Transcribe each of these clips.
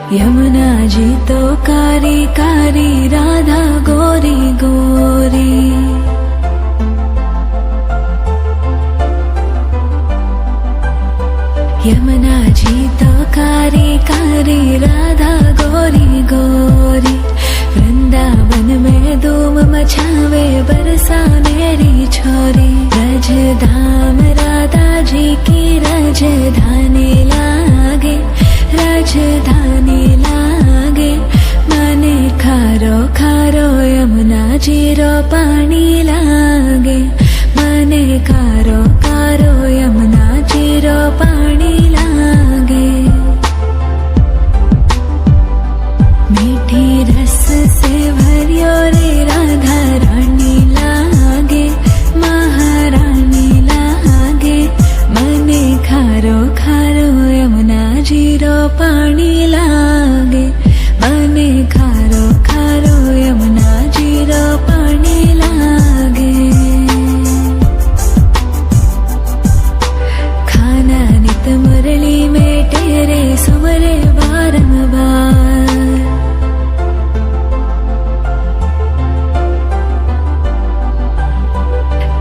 यमुना जी तो कारी कारी, राधा गोरी गोरी। यमुना जी तो कारी कारी, राधा गोरी गोरी। वृंदावन में धूम मचावे, बरसा मेरी छोरी। रज धाम राधा जी की राजधानी लागे, राजधानी लागे। मने खारो खारो यमुना जी रो पानी लागे। मने खारो खारो यमुना जी रो पानी लागे। मीठी रस से भरियो रे राधा रानी लागे, महारानी लागे। मने खारो खारो यमुना जी रो पानी लागे। मने खारो खारो यमुना जी रो पानी लागे। खाना नित मुरली में तेरे सुमरे बारंबार।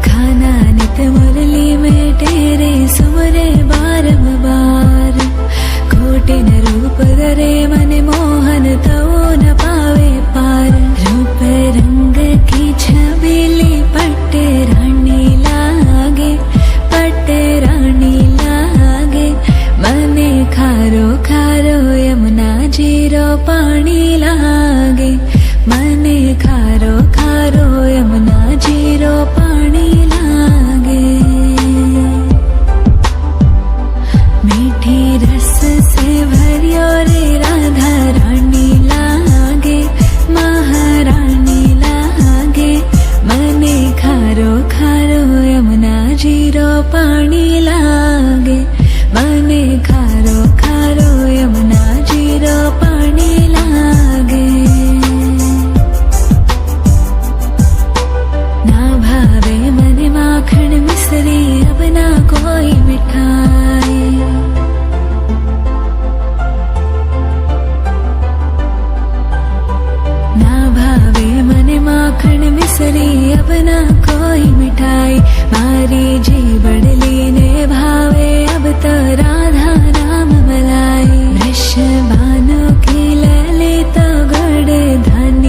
खाना नित मुरली में तेरे सुमरे बारंबार। कोटिन रूप धरे मन मोहन तवो न पावे पार। रूप रंग की छबीली पट्टे रानी लागे, पट्टे रानी लागे। मने खारो खारो यमुना जी रो पानी लागे। मने खारो खारो यमुना जी रो पानी लागे। मीठी रस से भरियो रे राधा रानी लागे, महारानी लागे। मने खारो खारो यमुना जी रो पानी लागे। मने खारो खारो यमुना जी रो पानी लागे। ना भावे मने माखन मिश्री, अब ना कोई मिठाई। ना भावे मने माखन मिश्री, अब ना कोई मिठाई। मारी जी बड़ली ने भावे, अब तो राधा नाम मलाई। वृषभानु की ललित गुड़ धानी